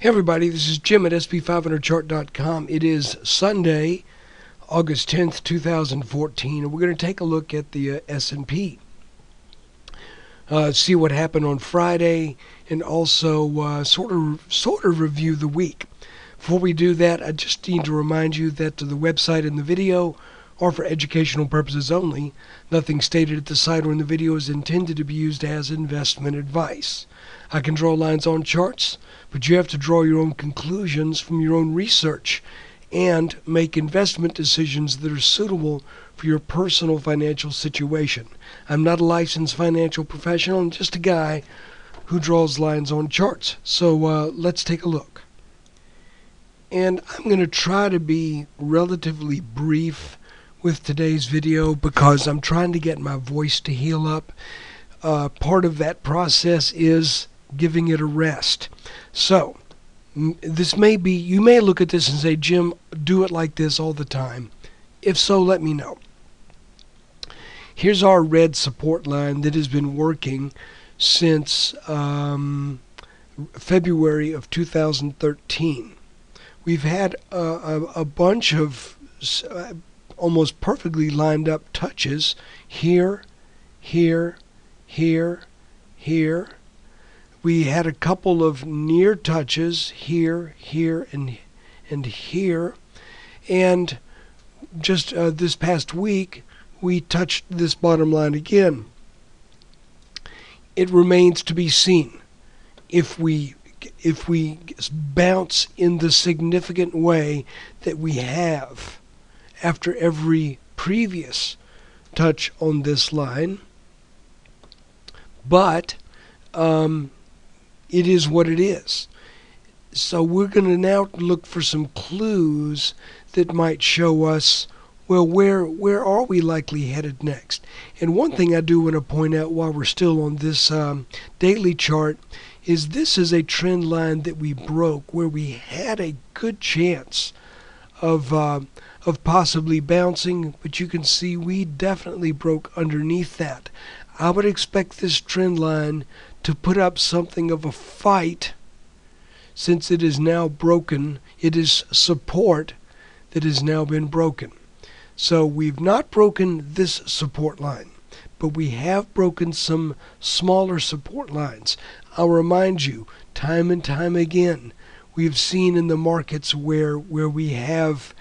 Hey everybody, this is Jim at SP500chart.com. It is Sunday, August 10th, 2014, and we're going to take a look at the S&P. See what happened on Friday, and also sort of review the week. Before we do that, I just need to remind you that the website and the video are for educational purposes only. Nothing stated at the site or in the video is intended to be used as investment advice. I can draw lines on charts, but you have to draw your own conclusions from your own research and make investment decisions that are suitable for your personal financial situation. I'm not a licensed financial professional. I'm just a guy who draws lines on charts. So let's take a look. And I'm going to try to be relatively brief with today's video because I'm trying to get my voice to heal up. Part of that process is giving it a rest. So this may be, you may look at this and say, Jim, do it like this all the time. If so, let me know. Here's our red support line that has been working since February of 2013. We've had a bunch of almost perfectly lined up touches here, here, here, here. We had a couple of near touches here, here, and here. And just this past week, we touched this bottom line again. It remains to be seen if we bounce in the significant way that we have after every previous touch on this line. But it is what it is. So we're going to now look for some clues that might show us, well, where are we likely headed next? And one thing I do want to point out while we're still on this daily chart is this is a trend line that we broke where we had a good chance of possibly bouncing, but you can see we definitely broke underneath that. I would expect this trend line to put up something of a fight since it is now broken. It is support that has now been broken. So we've not broken this support line, but we have broken some smaller support lines. I'll remind you, time and time again, we've seen in the markets where we have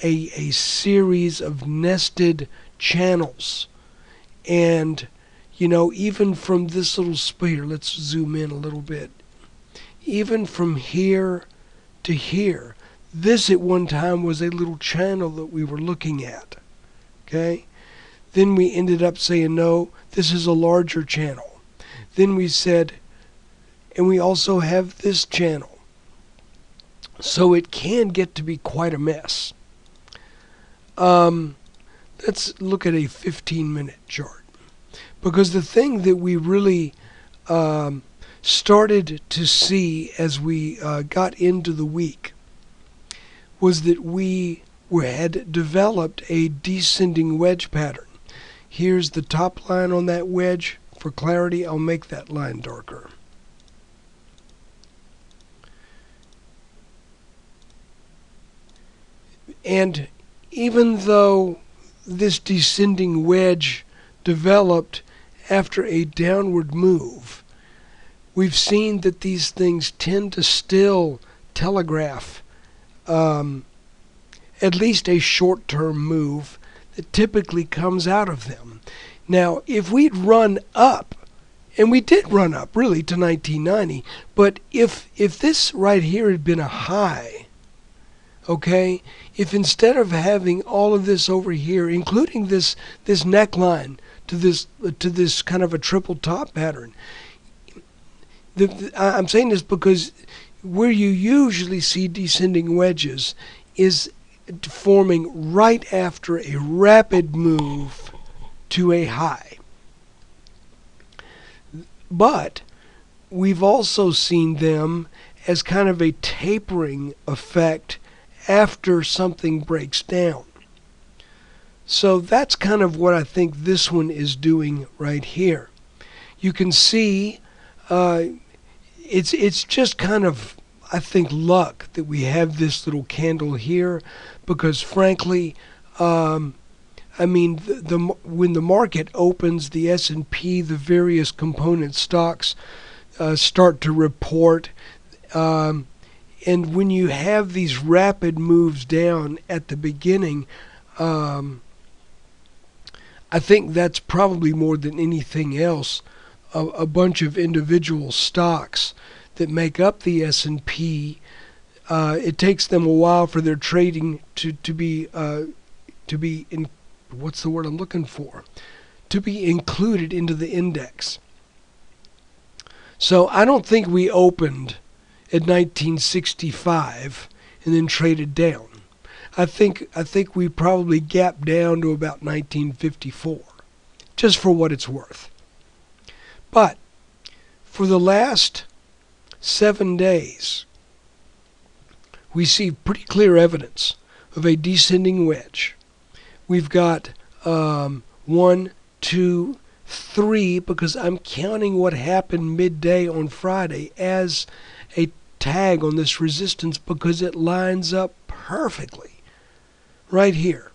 a series of nested channels. And you know, even from this little spear, let's zoom in a little bit. Even from here to here, this at one time was a little channel that we were looking at. Okay? Then we ended up saying, no, this is a larger channel. Then we said, and we also have this channel. So it can get to be quite a mess. Let's look at a 15-minute chart. Because the thing that we really started to see as we got into the week was that we had developed a descending wedge pattern. Here's the top line on that wedge. For clarity, I'll make that line darker. And even though this descending wedge developed after a downward move, we've seen that these things tend to still telegraph at least a short-term move that typically comes out of them. Now, if we'd run up, and we did run up really to 1990, but if this right here had been a high, okay, if instead of having all of this over here, including this neckline, to this kind of a triple top pattern. I'm saying this because where you usually see descending wedges is forming right after a rapid move to a high. But we've also seen them as kind of a tapering effect after something breaks down. So that's kind of what I think this one is doing right here. You can see it's just kind of, I think, luck that we have this little candle here, because frankly, I mean, when the market opens, the S&P, the various component stocks start to report. Um, and when you have these rapid moves down at the beginning, um, I think that's probably more than anything else a bunch of individual stocks that make up the S&P. It takes them a while for their trading to be in, what's the word I'm looking for? To be included into the index. So I don't think we opened at 1965 and then traded down. I think we probably gapped down to about 1954, just for what it's worth. But for the last 7 days, we see pretty clear evidence of a descending wedge. We've got 1, 2, 3, because I'm counting what happened midday on Friday as a tag on this resistance, because it lines up perfectly right here.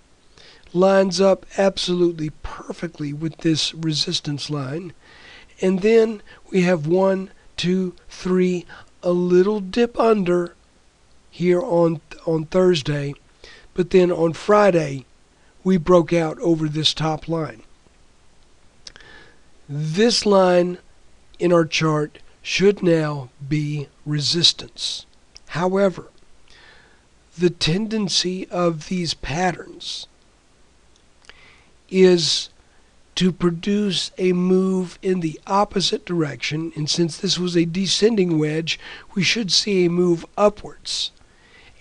Lines up absolutely perfectly with this resistance line. And then we have 1, 2, 3, a little dip under here on Thursday. But then on Friday, we broke out over this top line. This line in our chart should now be resistance. However, the tendency of these patterns is to produce a move in the opposite direction, and since this was a descending wedge, we should see a move upwards.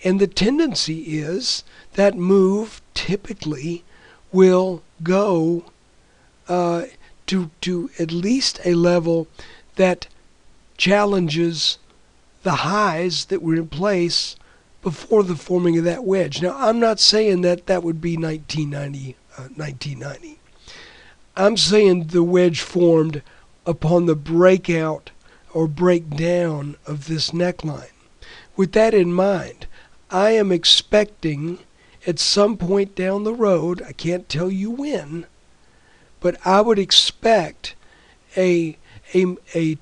And the tendency is that move typically will go to at least a level that challenges the highs that were in place before the forming of that wedge. Now, I'm not saying that that would be 1990. I'm saying the wedge formed upon the breakout or breakdown of this neckline. With that in mind, I am expecting at some point down the road, I can't tell you when, but I would expect a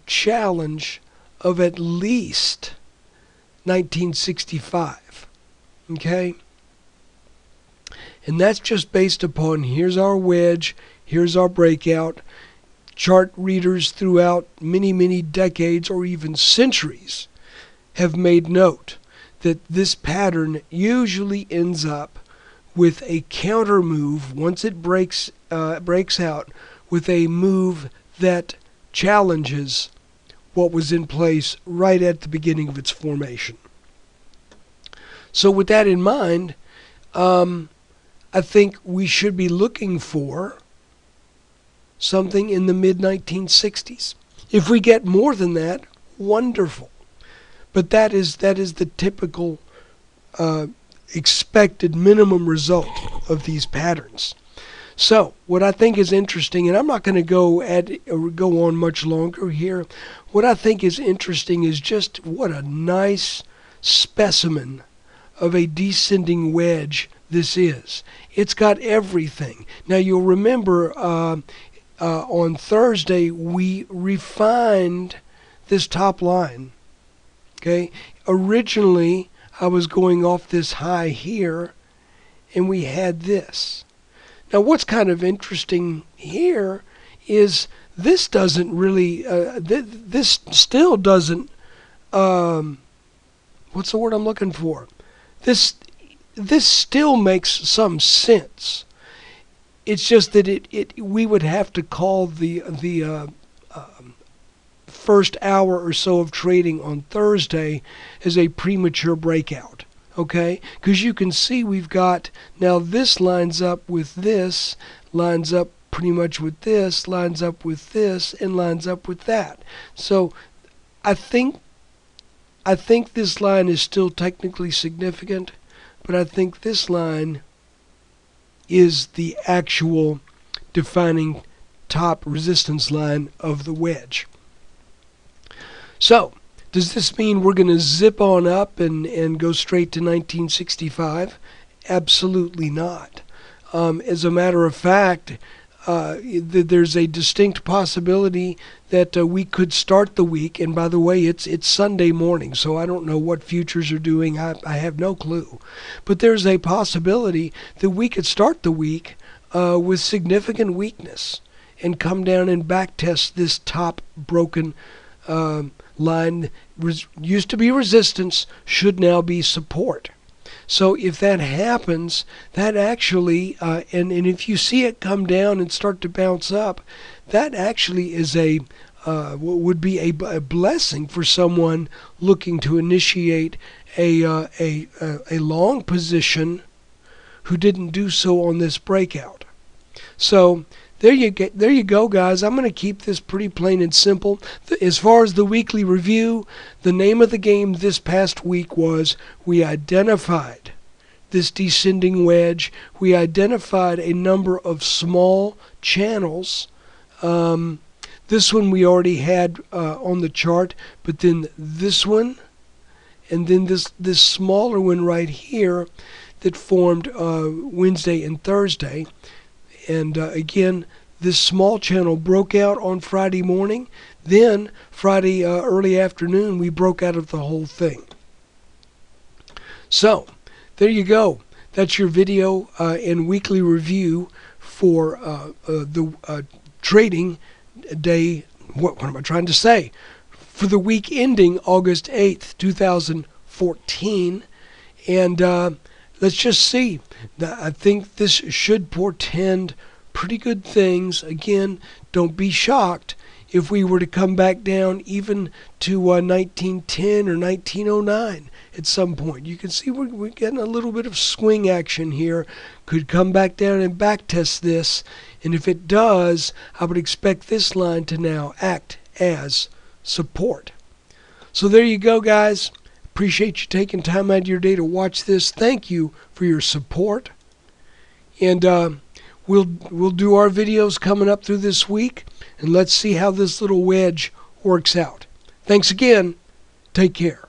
challenge of at least 1965. Okay? And that's just based upon, here's our wedge, here's our breakout. Chart readers throughout many, many decades or even centuries have made note that this pattern usually ends up with a counter move once it breaks out, with a move that challenges what was in place right at the beginning of its formation. So with that in mind, I think we should be looking for something in the mid-1960s. If we get more than that, wonderful. But that is the typical expected minimum result of these patterns. So what I think is interesting, and I'm not going to go on much longer here. What I think is interesting is just what a nice specimen of a descending wedge this is. It's got everything. Now you'll remember on Thursday we refined this top line. Okay, originally I was going off this high here, and we had this. Now what's kind of interesting here is this doesn't really, this still doesn't, what's the word I'm looking for? This still makes some sense. It's just that we would have to call the first hour or so of trading on Thursday as a premature breakout. Okay? Because you can see we've got, now this lines up with this, lines up pretty much with this, lines up with this, and lines up with that. So I think this line is still technically significant, but I think this line is the actual defining top resistance line of the wedge. So Does this mean we're going to zip on up and go straight to 1965? Absolutely not. As a matter of fact, there's a distinct possibility that we could start the week, and by the way, it's Sunday morning, so I don't know what futures are doing. I have no clue. But there's a possibility that we could start the week with significant weakness and come down and backtest this top broken line. Used to be resistance, should now be support. So if that happens, that actually, and if you see it come down and start to bounce up, that actually is would be a blessing for someone looking to initiate a long position who didn't do so on this breakout. So there you go, guys. I'm going to keep this pretty plain and simple. As far as the weekly review, the name of the game this past week was we identified this descending wedge. We identified a number of small channels. This one we already had on the chart, but then this one, and then this smaller one right here that formed Wednesday and Thursday. And again, this small channel broke out on Friday morning. Then Friday early afternoon, we broke out of the whole thing. So there you go. That's your video and weekly review for the trading day. What am I trying to say? For the week ending August 8th, 2014. And let's just see. I think this should portend pretty good things. Again, don't be shocked if we were to come back down even to 1910 or 1909 at some point. You can see we're getting a little bit of swing action here. Could come back down and backtest this. And if it does, I would expect this line to now act as support. So there you go, guys. Appreciate you taking time out of your day to watch this. Thank you for your support. And we'll do our videos coming up through this week. And let's see how this little wedge works out. Thanks again. Take care.